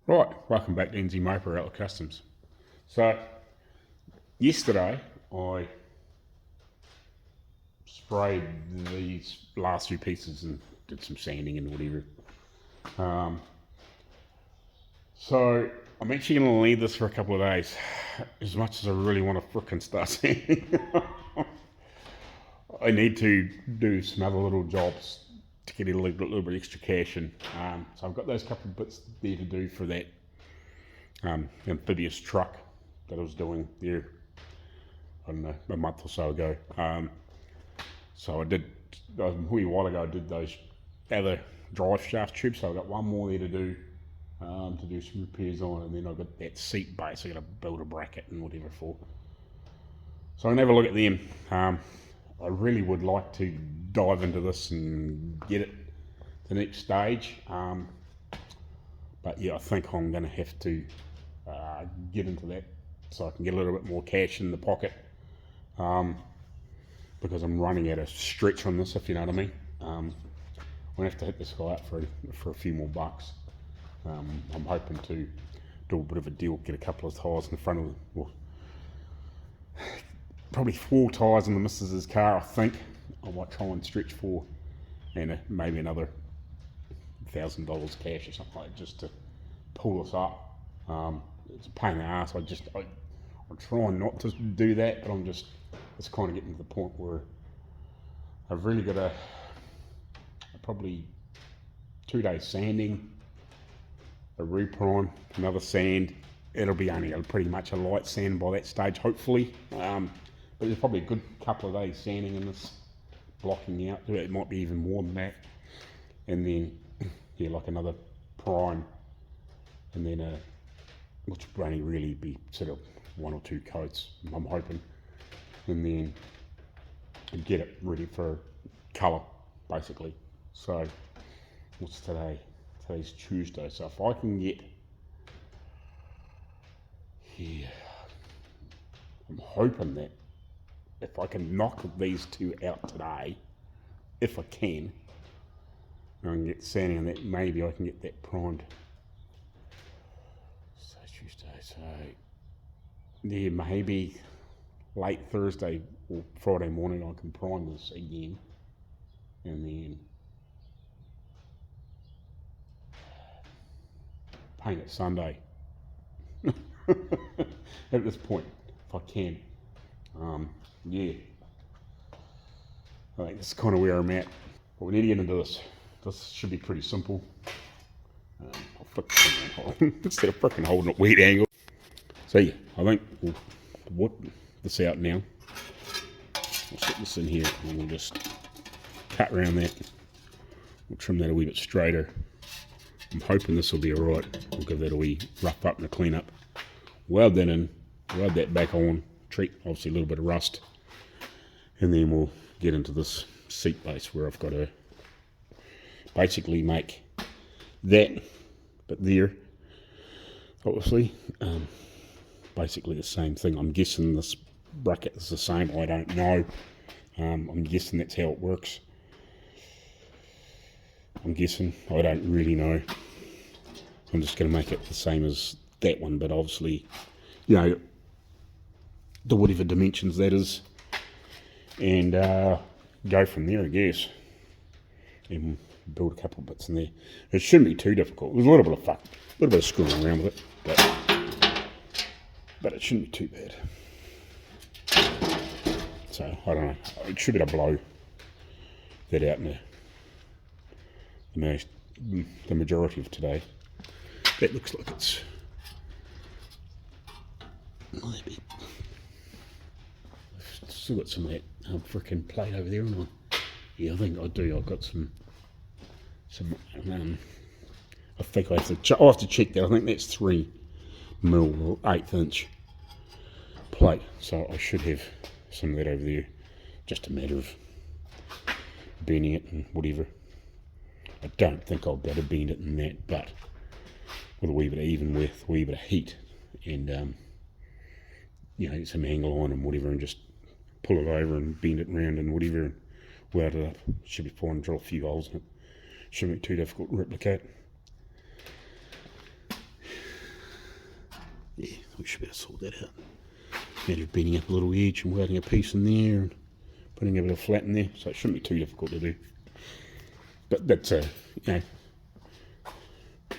Right, welcome back to NZ Moper Outlaw Customs. So, yesterday I sprayed these last few pieces and did some sanding and whatever. So, I'm actually going to leave this for a couple of days, as much as I really want to frickin' start sanding. I need to do some other little jobs to get a little bit extra cash in. So I've got those couple of bits there to do for that amphibious truck that I was doing there, I don't know, a month or so ago. So I did, a wee while ago, I did those other drive shaft tubes, so I've got one more there to do some repairs on, and then I've got that seat base I got to build a bracket and whatever for. So I'm going to have a look at them. I really would like to dive into this and get it to the next stage, but yeah, I think I'm going to have to get into that so I can get a little bit more cash in the pocket, because I'm running out of stretch on this, if you know what I mean. I'm going to have to hit this guy up for a few more bucks. I'm hoping to do a bit of a deal, get a couple of tyres in the front of the, well, probably 4 tyres in the missus's car, I think. I might try and stretch 4, and maybe another $1,000 cash or something like that, just to pull this up. It's a pain in the ass. I'm trying not to do that, but it's kind of getting to the point where I've really got probably 2 days sanding, a reprime, another sand. It'll be only pretty much a light sand by that stage, hopefully. But there's probably a good couple of days sanding in this, blocking out. It might be even more than that. And then, yeah, like another prime. And then, which will only really be sort of 1 or 2 coats, I'm hoping. And then get it ready for colour, basically. So, what's today? Today's Tuesday. So if I can get, yeah, I'm hoping that if I can knock these 2 out today, if I can, and I can get sanding on that, maybe I can get that primed. So Tuesday, so yeah, maybe late Thursday or Friday morning I can prime this again, and then paint it Sunday. At this point, if I can. Yeah, I think that's kind of where I'm at. But we need to get into this. This should be pretty simple. I'll flick instead of freaking holding it weird angle. So yeah, I think we'll whip this out now. I'll set this in here and we'll just cut around that. We'll trim that a wee bit straighter. I'm hoping this will be alright. We'll give that a wee rough up and a clean up. Weld that in, weld that back on, treat obviously a little bit of rust, and then we'll get into this seat base where I've got to basically make that, but there, obviously, basically the same thing. I'm guessing this bracket is the same, I don't know. I'm guessing that's how it works. I'm guessing, I don't really know. I'm just going to make it the same as that one, but obviously, you know, the whatever dimensions that is, and go from there, I guess, and build a couple of bits in there. It shouldn't be too difficult. There's a little bit of fun, a little bit of screwing around with it, but it shouldn't be too bad. So I don't know. It should be able to blow that out in the majority of today. That looks like it's maybe. I've still got some of that freaking plate over there, haven't I? Yeah, I think I do. I've got some. I think I have to. I'll have to check that. I think that's 3mm or 1/8 inch plate. So I should have some of that over there. Just a matter of bending it and whatever. I don't think I'll be able to bend it in that, but with a wee bit of even width, a wee bit of heat, and you know, some angle on and whatever, and just pull it over and bend it around and whatever, and weld it up. Should be fine. Drill a few holes in it. Shouldn't be too difficult to replicate. we should be able to sort that out. Now just beating up a little edge and welding a piece in there and putting a bit of flat in there, so it shouldn't be too difficult to do. But that's you know, by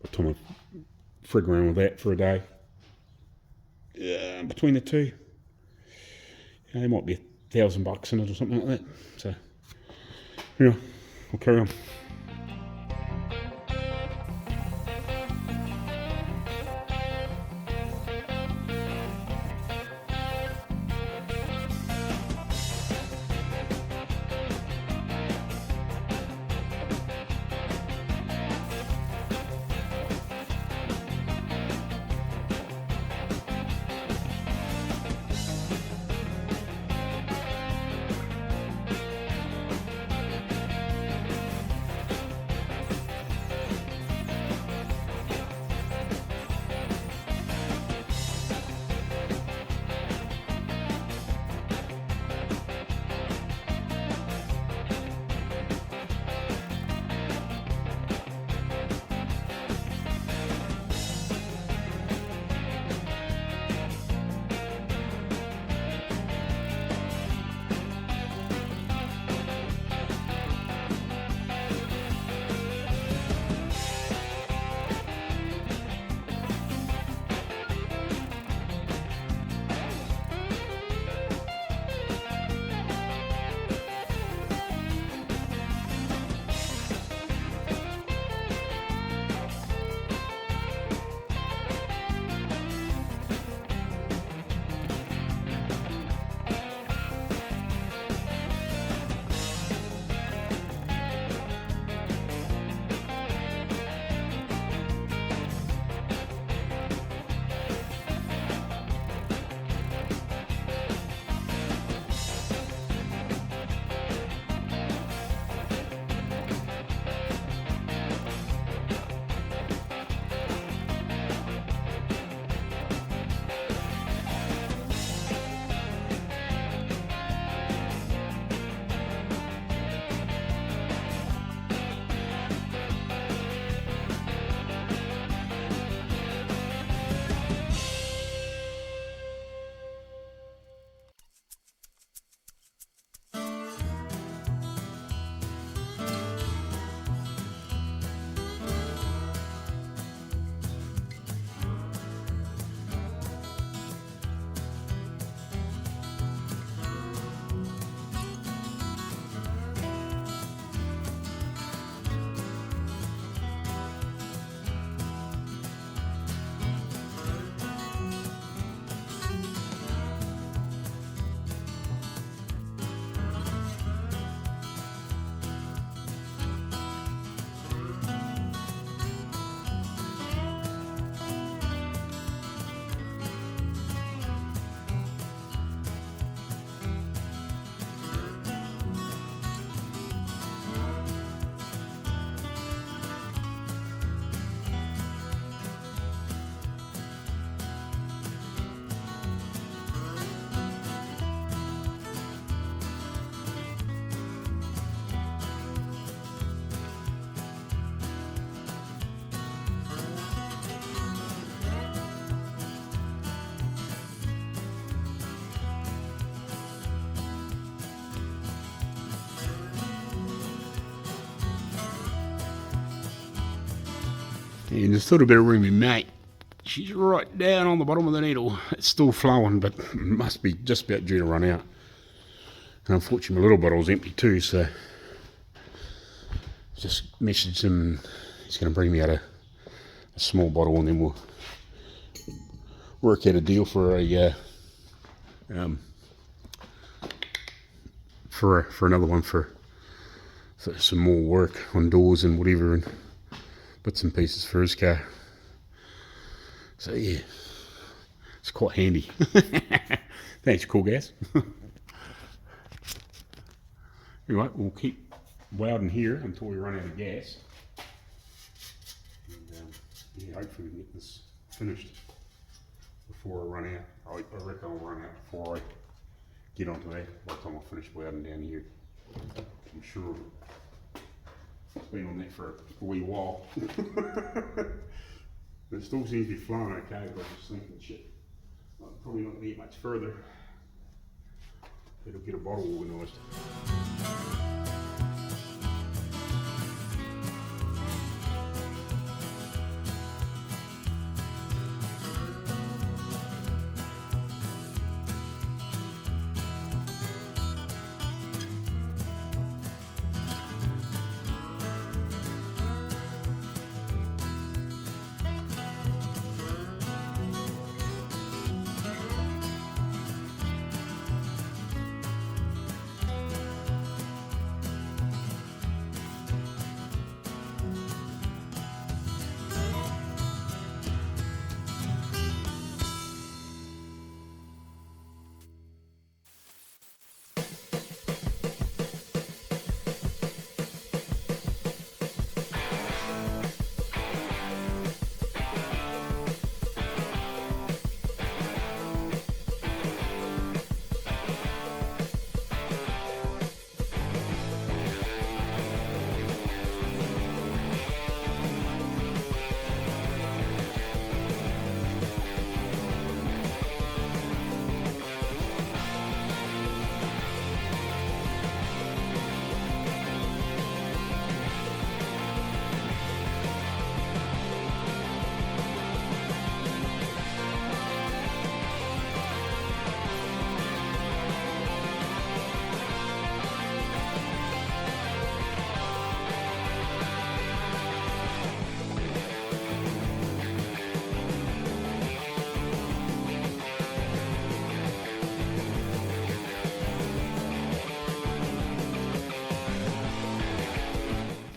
the time I frig around with that for a day, between the two, you know, there might be $1,000 in it or something like that. So yeah, we'll carry on. And there's still a bit of room in mate. She's right down on the bottom of the needle. It's still flowing, but it must be just about due to run out. And unfortunately my little bottle's empty too, so just messaged him. He's going to bring me out a small bottle, and then we'll work out a deal for a for another one for some more work on doors and whatever, and bits and pieces for his car. So yeah, it's quite handy. Thanks, cool gas. Anyway, we'll keep welding here until we run out of gas. And yeah, hopefully we can get this finished before I run out. I reckon I'll run out before I get onto that by the time I finish welding down here. I'm sure I've been on that for a wee while. It still seems to be flowing okay, but I'm just thinking, shit, I'm probably not going to get much further. It'll get a bottle organised.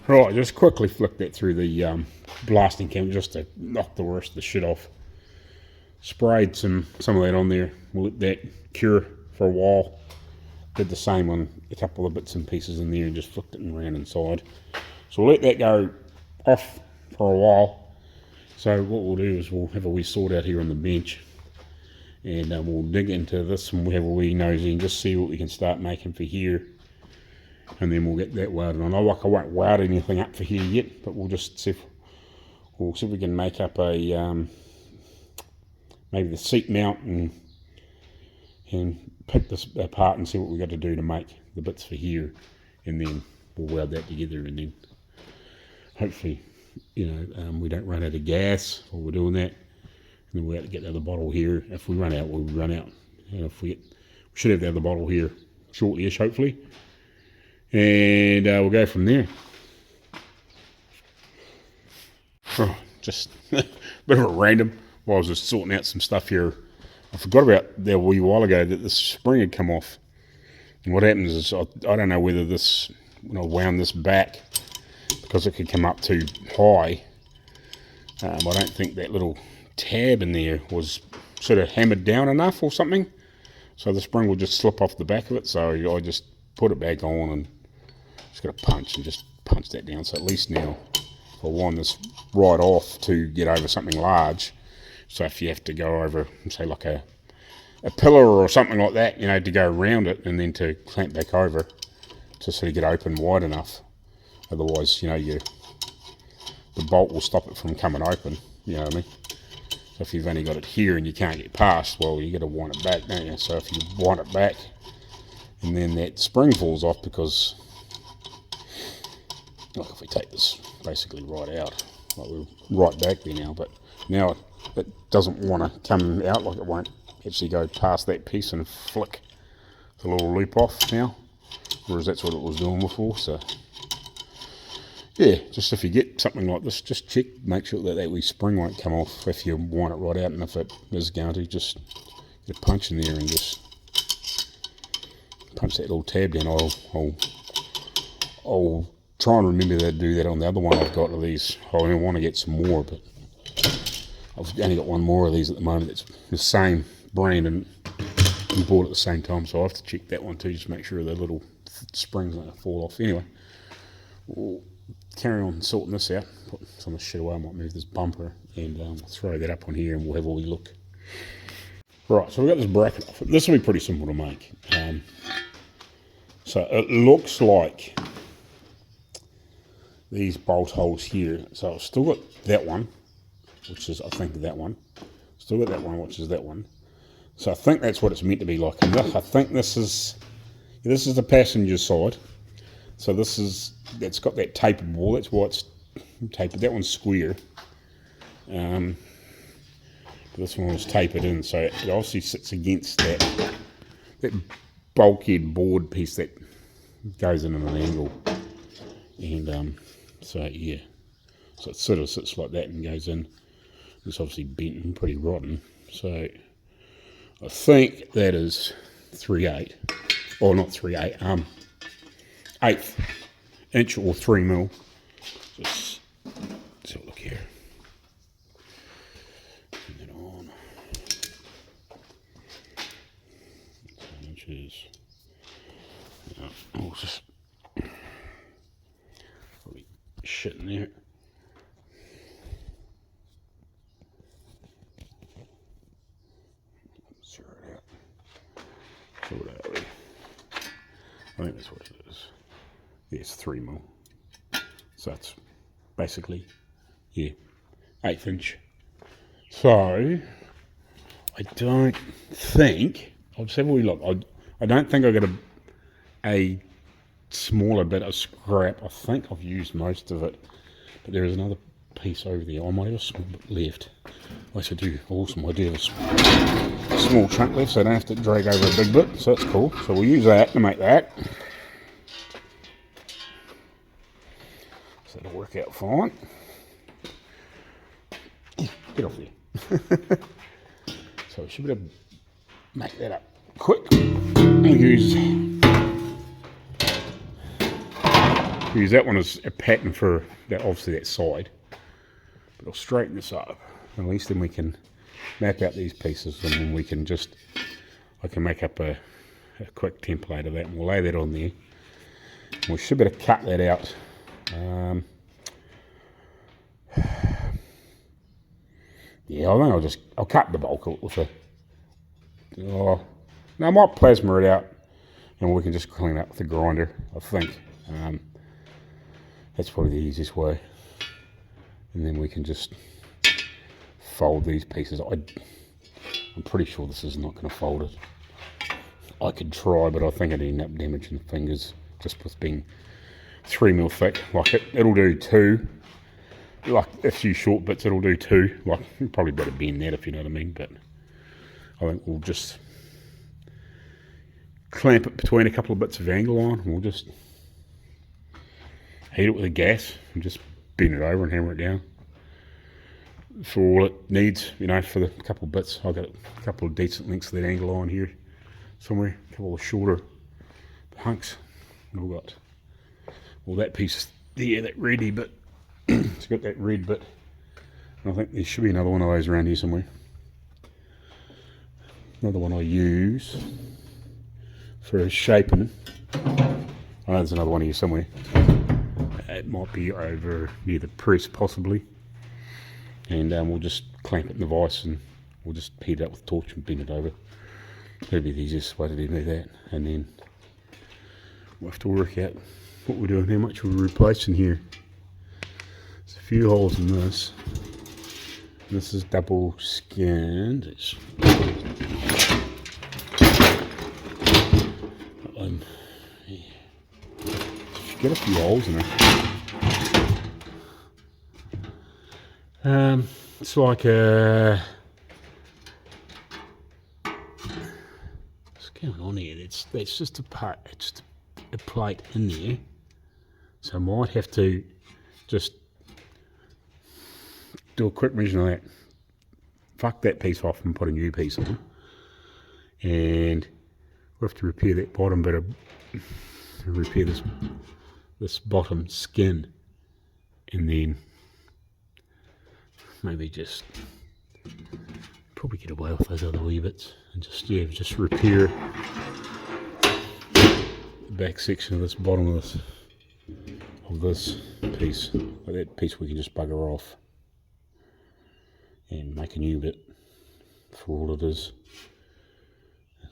Right, just quickly flick that through the blasting cam just to knock the rest of the shit off. Sprayed some of that on there. We'll let that cure for a while. Did the same on a couple of bits and pieces in there and just flicked it around inside. So we'll let that go off for a while. So what we'll do is we'll have a wee sort out here on the bench, and we'll dig into this and we'll have a wee nosy and just see what we can start making for here. And then we'll get that welded on. I won't weld anything up for here yet, but we'll just see if we can make up a maybe the seat mount and pick this apart and see what we got to do to make the bits for here, and then we'll weld that together, and then hopefully, you know, we don't run out of gas while we're doing that, and then we'll have to get the other bottle here. If we run out, we'll run out, and if we should have the other bottle here shortly-ish, hopefully. And we'll go from there. Oh, just a bit of a random. While I was just sorting out some stuff here, I forgot about that a wee while ago that the spring had come off. And what happens is I don't know whether this, when I wound this back, because it could come up too high. I don't think that little tab in there was sort of hammered down enough or something. So the spring will just slip off the back of it. So I just put it back on and just got to punch and just punch that down. So at least now I wind this right off to get over something large. So if you have to go over, say like a pillar or something like that, you know, to go around it and then to clamp back over to sort of get open wide enough. Otherwise, you know, the bolt will stop it from coming open, you know what I mean? So if you've only got it here and you can't get past, well, you got to wind it back, don't you? So if you wind it back and then that spring falls off, because like if we take this basically right out, like we're right back there now, but now it doesn't want to come out, like it won't actually go past that piece and flick the little loop off now, whereas that's what it was doing before. So yeah, just if you get something like this, just check, make sure that wee spring won't come off if you wind it right out, and if it is going to, just get a punch in there and just punch that little tab down. I'll try and remember to do that on the other one I've got of these. I want to get some more, but I've only got one more of these at the moment. It's the same brand and bought at the same time, so I have to check that one too, just to make sure the little springs don't fall off. Anyway, we'll carry on sorting this out, put some of the shit away. I might move this bumper and we'll throw that up on here and we'll have a wee look. Right, so we've got this bracket off. This will be pretty simple to make. So it looks like these bolt holes here. So I've still got that one, which is, I think, that one. Still got that one, which is that one. So I think that's what it's meant to be like. And I think this is the passenger side. So that's got that tapered wall. That's why it's tapered. That one's square. This one was tapered in, so it obviously sits against that bulkhead board piece that goes in at an angle. And so yeah, so it sort of sits like that and goes in. It's obviously bent and pretty rotten. So I think that is 3/8, or not 3/8, 1/8 inch or 3mm. Just let's have a look here. Turn that on. 10 inches. Oh, just probably shit in there. I think that's what it is. Yeah, it's 3mm. So that's basically, yeah, 1/8 inch. So I don't think, I'll just have a wee look. I don't think I got a smaller bit of scrap. I think I've used most of it, but there is another piece over there. I might have a small bit left. Yes, I do. Awesome. I do have a small chunk left, so I don't have to drag over a big bit. So that's cool. So we'll use that to make that. So that'll work out fine. Get off there. So we should be able to make that up quick. I'll use that one as a pattern for that, obviously that side. But I'll straighten this up. At least then we can map out these pieces, and then we can just, I can make up a quick template of that, and we'll lay that on there. And we should be able to cut that out. Yeah, I think I'll cut the bulk with a, no, I might plasma it out, and we can just clean it up with a grinder, I think. That's probably the easiest way. And then we can just fold these pieces. I'm pretty sure this is not going to fold it. I could try, but I think I'd end up damaging the fingers just with being 3mm thick. Like it'll do 2. Like a few short bits, it'll do 2. Like probably better bend that, if you know what I mean. But I think we'll just clamp it between a couple of bits of angle iron. We'll just heat it with a gas and just bend it over and hammer it down for all it needs, you know, for the couple of bits. I've got a couple of decent lengths of that angle iron here somewhere, a couple of shorter hunks. And we've got, well, that piece there, that reddy bit, it's got that red bit. I think there should be another one of those around here somewhere. Another one I use for shaping. I know there's another one here somewhere. It might be over near the press possibly, and we'll just clamp it in the vise and we'll just heat it up with a torch and bend it over. That'll be the easiest way to do that, and then we'll have to work out what we're doing, how much we're replacing here. There's a few holes in this. This is double skinned. It's get a few holes in it. It's like a, what's going on here? That's just a part. It's just a plate in there. So I might have to just do a quick measure of that. Fuck that piece off and put a new piece on. And we have to repair that bottom bit of, repair this bottom skin, and then maybe just probably get away with those other wee bits and just, yeah, just repair the back section of this bottom of this piece. Like that piece we can just bugger off and make a new bit for all it is.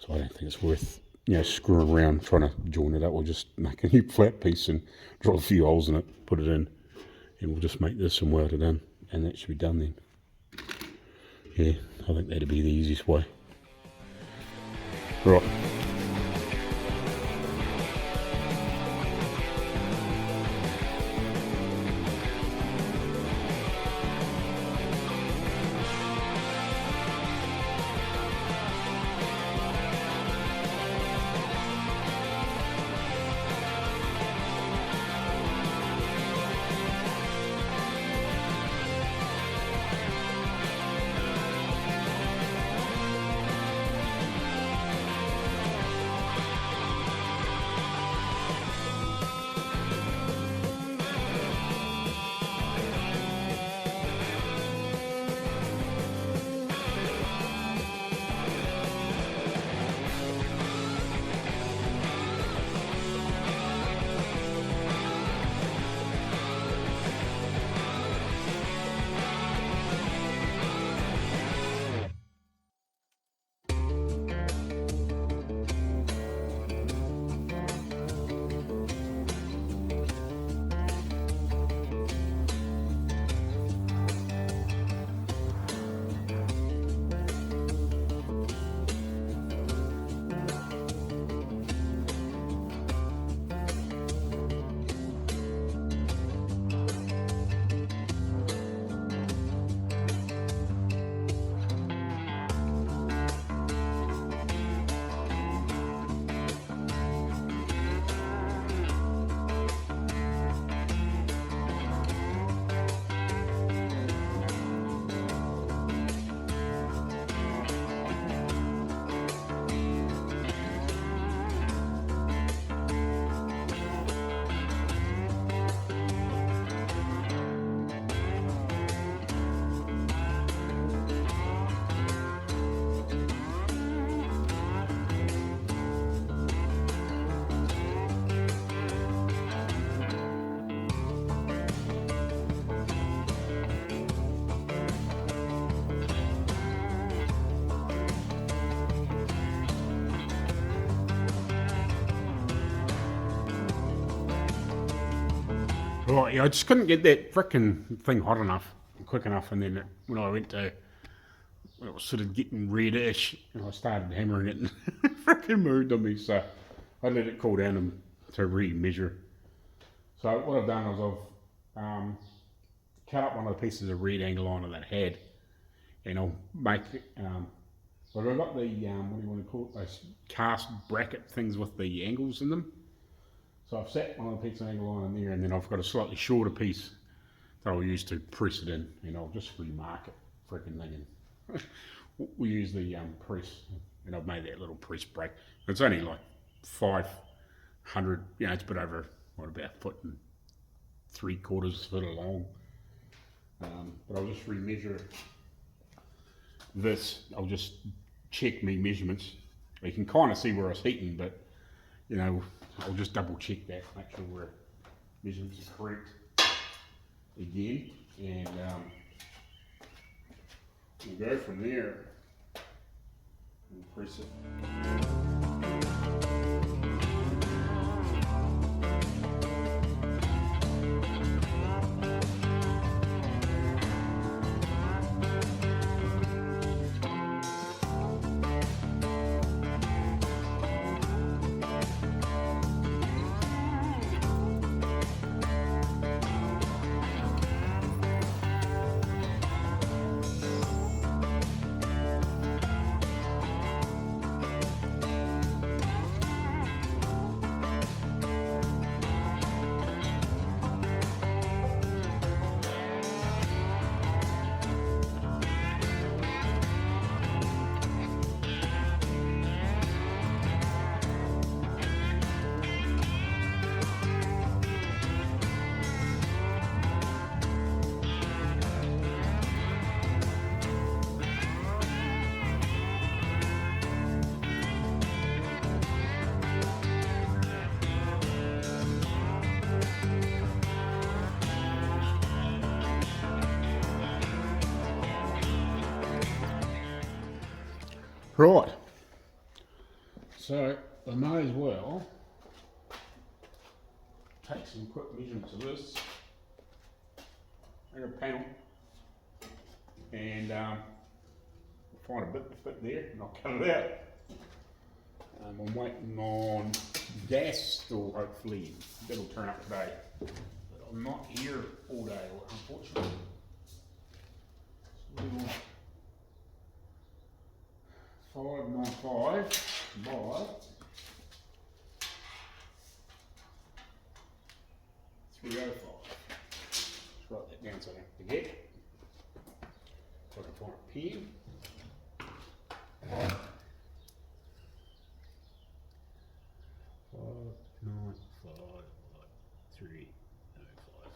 So I don't think it's worth, you know, screwing around trying to join it up. We'll just make a new flat piece and drill a few holes in it, put it in, and we'll just make this and weld it in, and that should be done then. Yeah, I think that'd be the easiest way. Right. Right, yeah, I just couldn't get that frickin' thing hot enough, quick enough, and then when I went to, when it was sort of getting reddish, and I started hammering it, and it frickin' moved on me, so I let it cool down and to re-measure. So what I've done is I've cut up one of the pieces of red angle iron that I had, and I'll make, so I've got the, what do you want to call it, those cast bracket things with the angles in them. So I've set one of the pieces of angle iron in there, and then I've got a slightly shorter piece that I'll use to press it in, and I'll just remark it, freaking thing, and we use the press, and I've made that little press brake. It's only like 500, you know, it's a bit over, what, about a foot and 3/4 foot long. But I'll just remeasure this. I'll just check me measurements. You can kind of see where I was heating, but you know, I'll just double check that, make sure where measurements are correct again, and we'll go from there and press it. Right, so I may as well take some quick measurements of this. I got a panel, and find a bit to fit there and I'll cut it out. I'm waiting on gas still, hopefully. That'll turn up today. But I'm not here all day, unfortunately. So 595 by 305. Let's write that down so I don't forget. So I can find a pen. 595 by 305.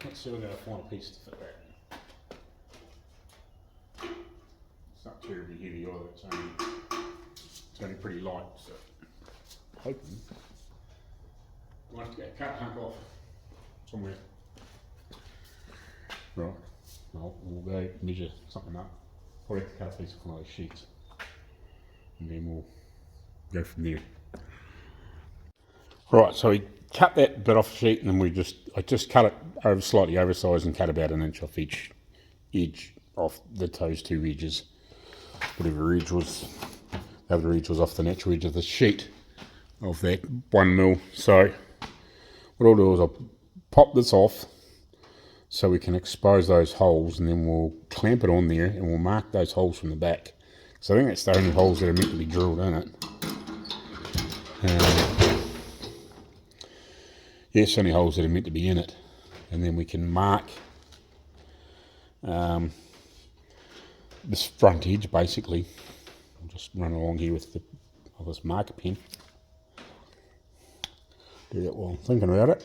Let's see if I can find a piece to fit that. It's not terribly heavy either, it's only pretty light, so hoping I have to get a cut hunk off somewhere. Right, well, we'll go measure something up. Probably have to cut a piece of one of those sheets and then we'll go from there. Right, so we cut that bit off the sheet and then I just cut it over slightly oversized and cut about an inch off each edge off those two edges. Whatever edge was, the other edge was off the natural edge of the sheet of that 1mm. So what I'll do is I'll pop this off so we can expose those holes, and then we'll clamp it on there and we'll mark those holes from the back. So I think that's the only holes that are meant to be drilled in it. Yes, only holes that are meant to be in it, and then we can mark this front edge basically. I'll just run along here with this marker pen. Do that while I'm thinking about it.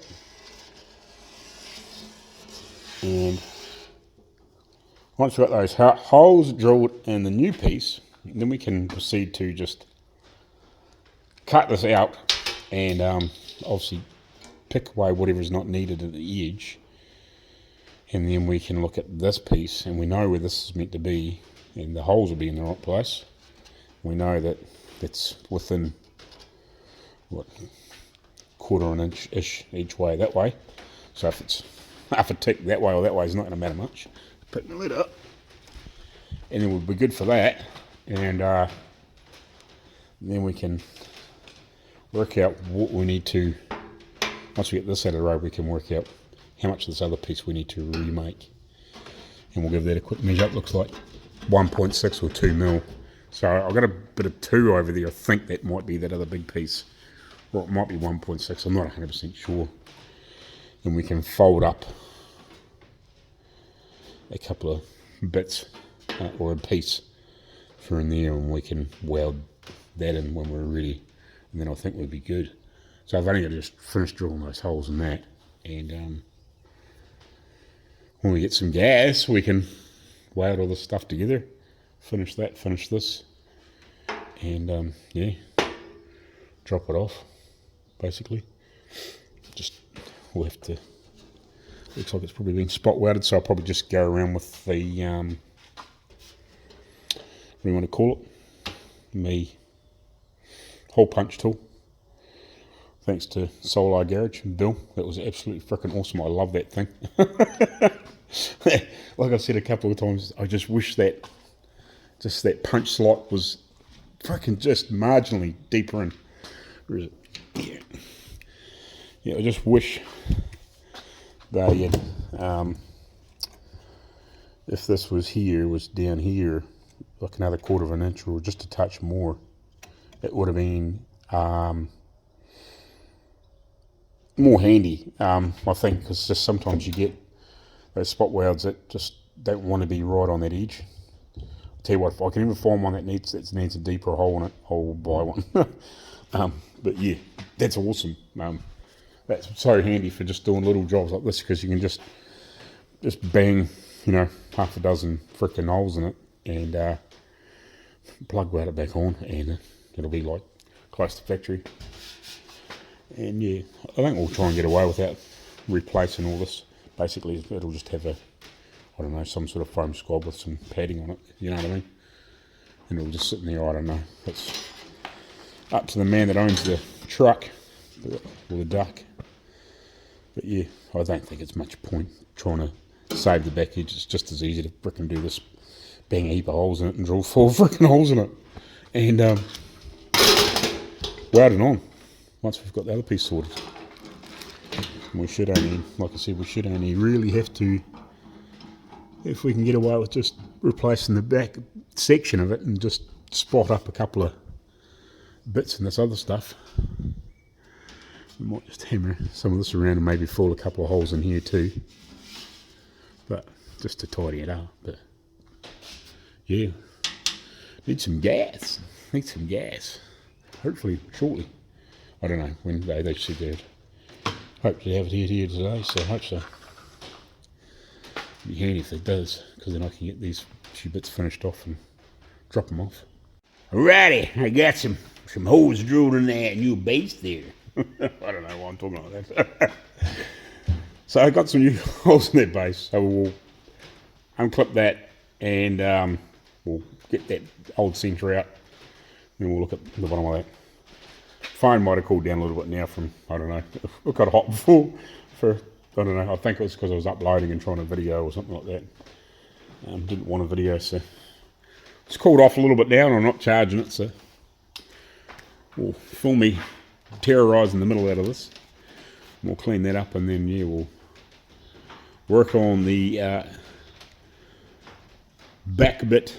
And once we've got those holes drilled in the new piece, then we can proceed to just cut this out and obviously pick away whatever's not needed at the edge, and then we can look at this piece and we know where this is meant to be and the holes will be in the right place. We know that it's within what, quarter of an inch-ish each way that way, so if it's half a tick that way or that way is not going to matter much. Pick the lid up and then we'll be good for that, and then we can work out what we need to. Once we get this out of the road, we can work out how much of this other piece we need to remake. And we'll give that a quick measure. It looks like 1.6 or 2mm. So I've got a bit of 2 over there. I think that might be that other big piece. Well, it might be 1.6. I'm not 100% sure. And we can fold up a couple of bits or a piece for in there, and we can weld that in when we're ready. And then I think we'll be good. So I've only got to just finish drilling those holes in that, and when we get some gas we can weld all this stuff together, finish that, finish this, and yeah, drop it off basically. Just we'll have to, looks like it's probably been spot welded, so I'll probably just go around with the what do you want to call it, the hole punch tool. Thanks to Solar Garage and Bill. That was absolutely freaking awesome. I love that thing. Like I said a couple of times, I just wish that just that punch slot was freaking just marginally deeper in. Where is it? Yeah. Yeah, I just wish they had, if this was down here, like another quarter of an inch or just a touch more, it would have been more handy, I think, because just sometimes you get those spot welds that just don't want to be right on that edge. I'll tell you what, if I can ever find one that needs a deeper hole in it, I'll buy one. But yeah, that's awesome. That's so handy for just doing little jobs like this, because you can just bang, half a dozen frickin' holes in it and plug weld it back on, and it'll be like close to factory. And yeah, I think we'll try and get away without replacing all this. Basically, it'll just have some sort of foam squab with some padding on it, you know what I mean? And it'll just sit in there, I don't know. It's up to the man that owns the truck, or the duck. But yeah, I don't think it's much point trying to save the back edge. It's just as easy to frickin' do this bang a heap of holes in it and drill 4 freaking holes in it. And weld it on once we've got the other piece sorted. And we should only, like I said, we should only really have to, if we can get away with just replacing the back section of it and just spot up a couple of bits and this other stuff. We might just hammer some of this around and maybe fill a couple of holes in here too, but just to tidy it up. But yeah, need some gas, hopefully shortly. I don't know when they said they'd hopefully have it here today, so I hope so. It'd be handy if it does, because then I can get these few bits finished off and drop them off. Alrighty, I got some holes drilled in that new base there. I don't know why I'm talking like that. So I got some new holes in that base, so we'll unclip that and we'll get that old centre out, and we'll look at the bottom of that. Phone might have cooled down a little bit now from, I don't know, it got hot before for, I don't know, I think it was because I was uploading and trying to video or something like that. Didn't want a video, so it's cooled off a little bit now and I'm not charging it, so we'll film me terrorising the middle out of this. We'll clean that up and then, yeah, we'll work on the back bit.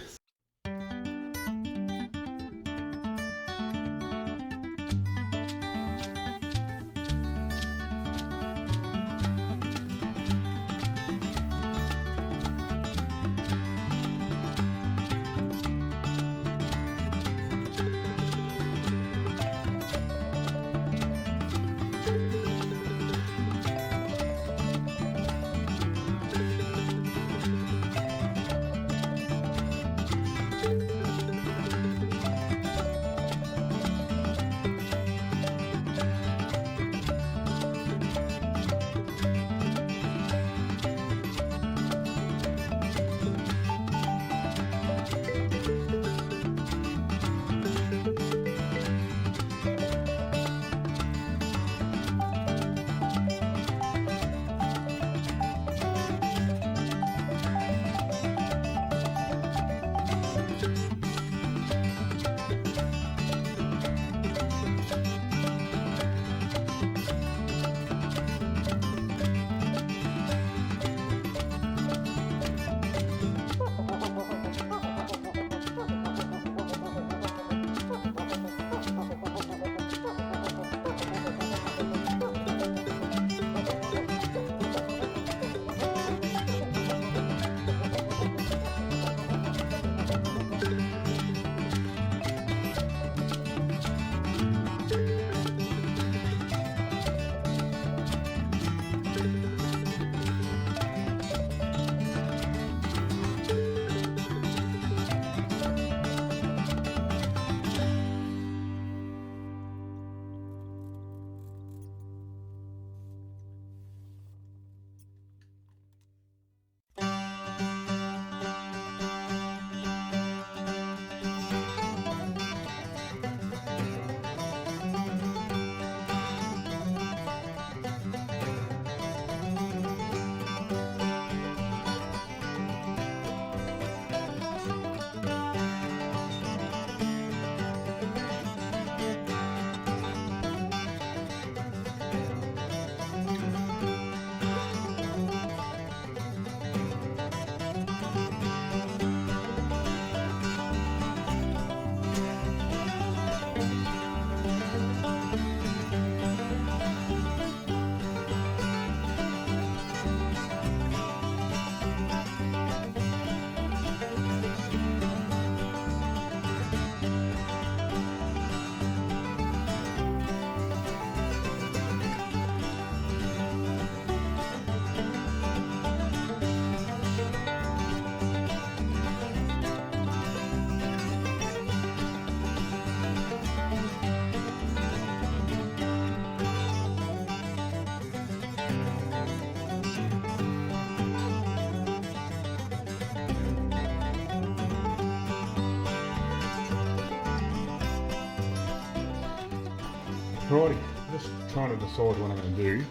Righty, just trying to decide what I'm going to do.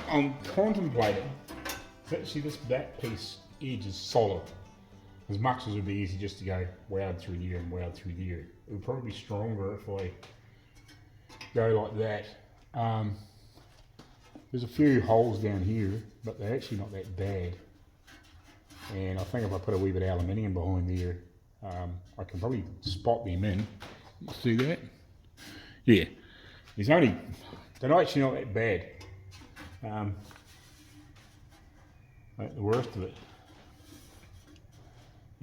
I'm contemplating, it's actually this back piece edge is solid. As much as it would be easy just to go wound through here and wound through there, it would probably be stronger if I go like that. There's a few holes down here, but they're actually not that bad. And I think if I put a wee bit of aluminium behind there, I can probably spot them in. See that? Yeah. They're actually not that bad. Like the worst of it.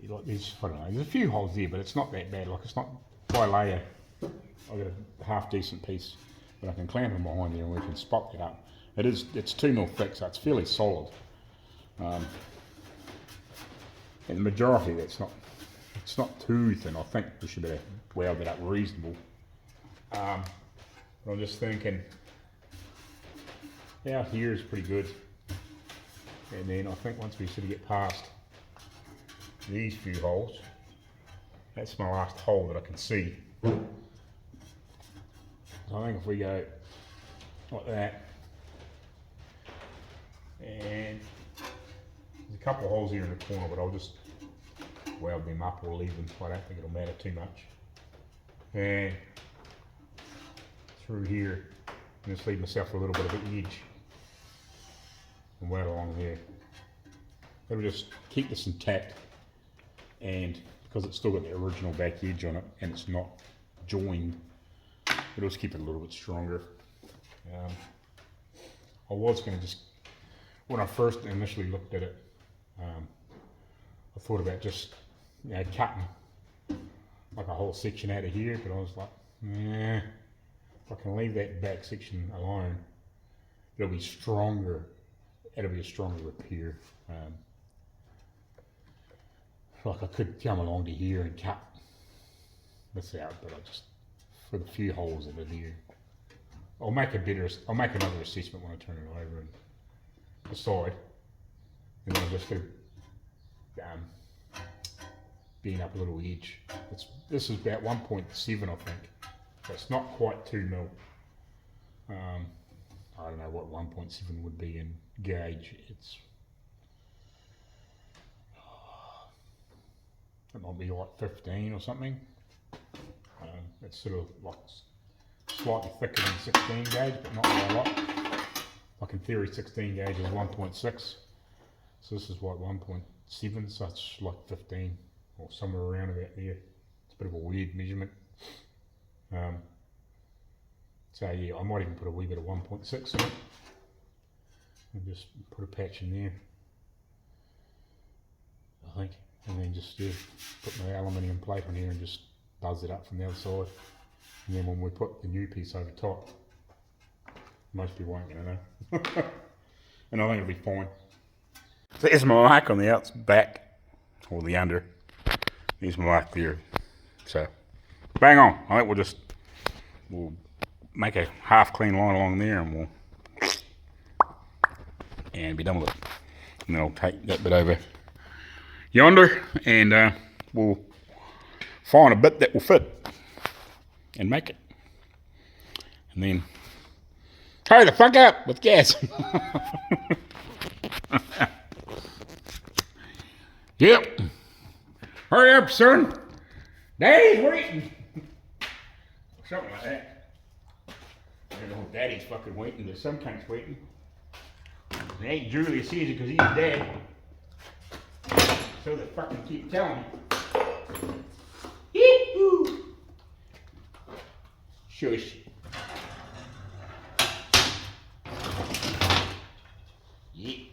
Like there's, I don't know, there's a few holes there, but it's not that bad. Like it's not by layer. I've got a half decent piece, but I can clamp them behind there and we can spot that up. It's 2mm thick, so it's fairly solid. And the majority, it's not too thin. I think we should be able to weld it up reasonable. I'm just thinking, out here is pretty good. And then I think once we sort of get past these few holes, that's my last hole that I can see. So I think if we go like that, and there's a couple of holes here in the corner, but I'll just weld them up or leave them. I don't think it'll matter too much. And through here, and just leave myself a little bit of an edge and weld along there. It'll just keep this intact, and because it's still got the original back edge on it and it's not joined, it'll just keep it a little bit stronger. I was going to just, when I first initially looked at it, I thought about just cutting like a whole section out of here, but I was like, nah, if I can leave that back section alone, it'll be stronger. It'll be a stronger repair. Like I could come along to here and cut this out, but I just, for the few holes that are there, I'll make another assessment when I turn it over and decide. And then I'm just going to bend up a little edge. This is about 1.7, I think. So it's not quite 2mm. I don't know what 1.7 would be in gauge. It might be like 15 or something. It's sort of like slightly thicker than 16 gauge, but not by a lot. Like in theory, 16 gauge is 1.6. So this is what, 1.7, so it's like 15 or somewhere around about there. It's a bit of a weird measurement. So yeah, I might even put a wee bit of 1.6 in it. And just put a patch in there, I think. And then just put my aluminium plate on here and just buzz it up from the other side. And then when we put the new piece over top, most people aren't going to know. And I think it'll be fine. So there's my mark on the back, or the under. There's my mark there. So, bang on. I think we'll make a half clean line along there and be done with it. And then I'll take that bit over yonder and we'll find a bit that will fit and make it. And then hurry the fuck up with gas. Yep. Hurry up, son. Daddy's waiting. Something like that. I don't know if Daddy's fucking waiting, but some cunt's waiting. It ain't Julius Caesar because he's dead. So they fucking keep telling me. Yee-hoo! Shush. Yeet.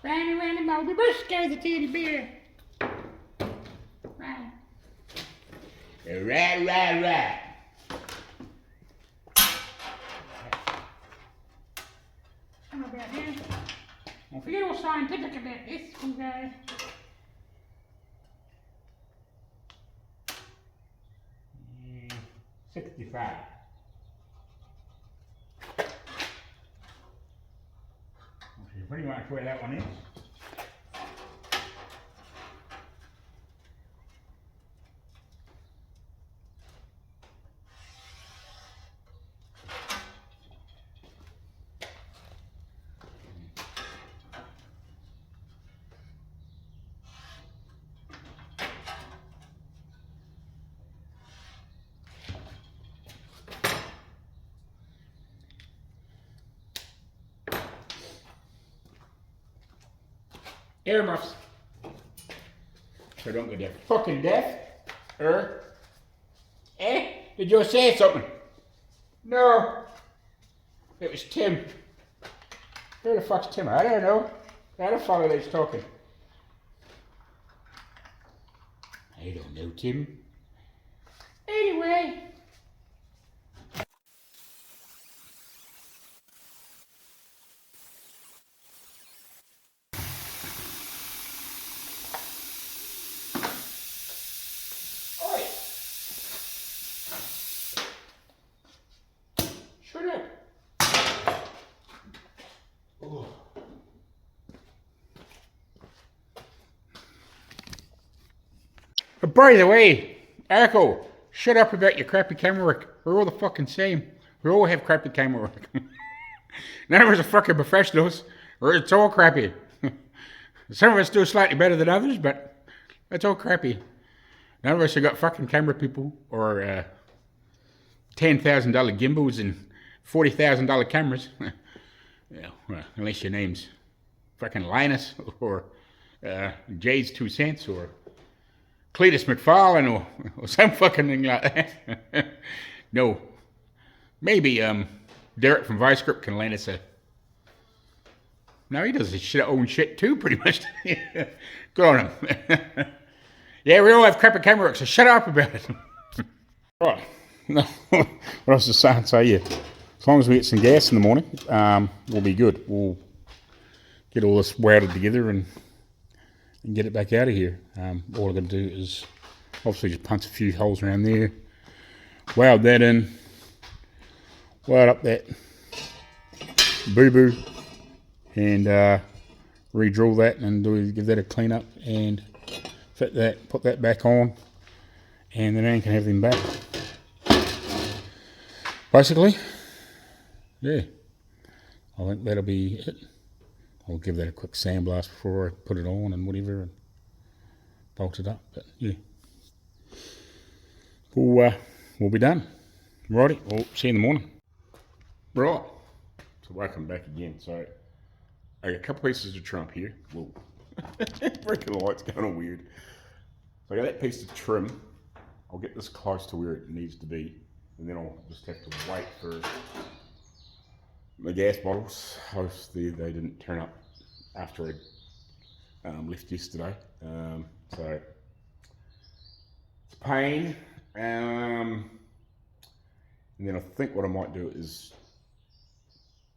Round and round the Moby Bush goes the teddy bear. Right. Right. How about this? Don't forget what's scientific about this one, guys. Yeah, 65. Okay, pretty much where that one is. Earmuffs. So I don't get that fucking deaf. Did you say something? No. It was Tim. Who the fuck's Tim? I don't know. I don't follow these talking. I don't know, Tim. Anyway. Oi. Shut up. Oh. But by the way, Arco, shut up about your crappy camera work. We're all the fucking same. We all have crappy camera work. None of us are fucking professionals, or it's all crappy. Some of us do slightly better than others, but it's all crappy. None of us have got fucking camera people, or $10,000 gimbals and $40,000 cameras. Yeah, well, unless your name's fucking Linus, or Jay's 2 cents, or Cletus McFarlane, or some fucking thing like that. No. Maybe Derek from ViceScript can lend us a... No, he does his own shit too, pretty much. Good on him. Yeah, we all have crappy camera work, so shut up about it. Right. No, what I was just saying, so yeah, as long as we get some gas in the morning, we'll be good. We'll get all this welded together and get it back out of here. All I'm going to do is obviously just punch a few holes around there, weld that in, weld up that boo-boo, and re-drill that and give that a clean up and fit that, put that back on, and then I can have them back. Basically, yeah, I think that'll be it. I'll give that a quick sandblast before I put it on and whatever, and bolt it up. But yeah, we'll be done. Righty, we'll see you in the morning. Right, so welcome back again. So I got a couple pieces of Trump here. Whoa, freaking light's going all weird. So I got that piece of trim. I'll get this close to where it needs to be, and then I'll just have to wait for the gas bottles. Obviously they didn't turn up after I left yesterday, so it's a pain. And then I think what I might do is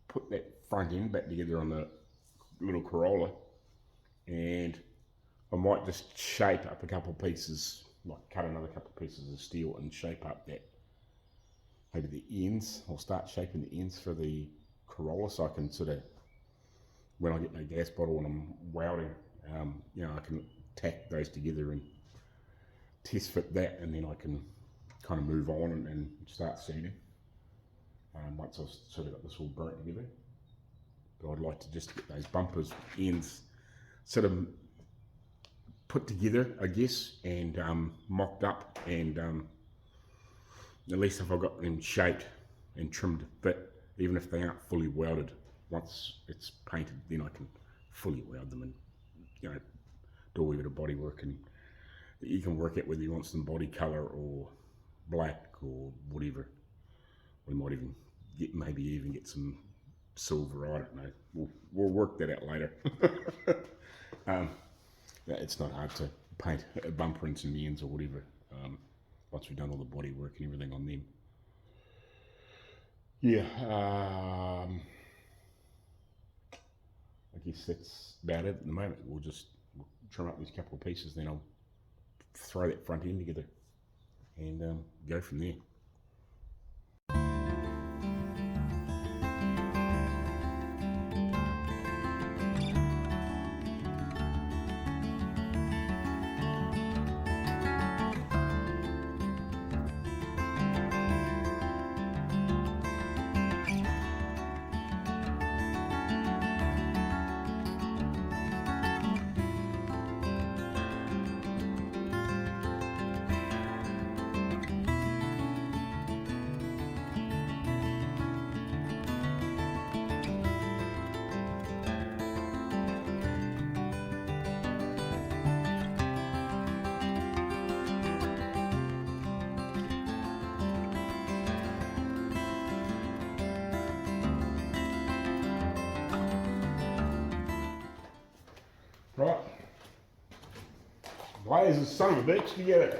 put that front end back together on the little Corolla, and I might just shape up a couple of pieces, like cut another couple of pieces of steel and shape up that, maybe the ends. I'll start shaping the ends for the Corolla, so I can sort of, when I get my gas bottle and I'm welding, you know, I can tack those together and test fit that, and then I can kind of move on and start sanding once I've sort of got this all burnt together. But I'd like to just get those bumpers ends sort of put together, I guess, and mocked up, and at least if I've got them shaped and trimmed to fit, even if they aren't fully welded, once it's painted, then I can fully weld them and, you know, do a wee bit of body work, and you can work out whether you want some body colour or black or whatever. We might even get, maybe even get some silver, I don't know. We'll work that out later. It's not hard to paint a bumper and some ends or whatever, once we've done all the body work and everything on them. Yeah, I guess that's about it at the moment. We'll just trim up these couple of pieces, then I'll throw that front end together and go from there. Right. Blaze the son of a bitch together.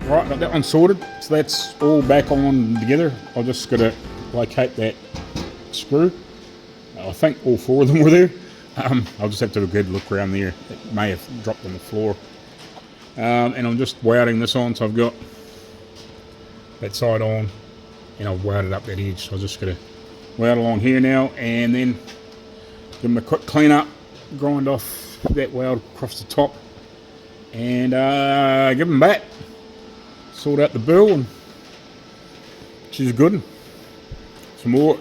Right, got that one sorted, so that's all back on together. I've just got to locate that screw. I think all four of them were there. I'll just have to have a good look around there. It may have dropped on the floor. And I'm just welding this on, so I've got that side on, and I've welded up that edge. So I'm just going to weld along here now, and then give them a quick clean up, grind off that weld across the top, and give them back. Sort out the bill, and she's good. Some more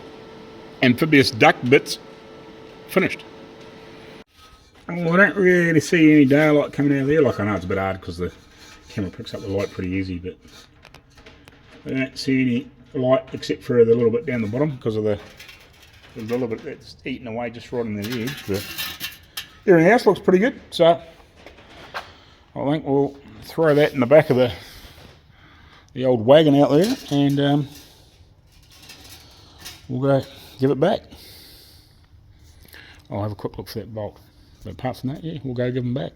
amphibious duck bits finished. Oh, I don't really see any daylight coming out of there. Like, I know it's a bit hard because the camera picks up the light pretty easy, but I don't see any light except for the little bit down the bottom because of the little bit that's eating away just right on the edge. But everything else looks pretty good, so I think we'll throw that in the back of the old wagon out there, and we'll go give it back. I'll have a quick look for that bolt, but apart from that, yeah, we'll go give them back.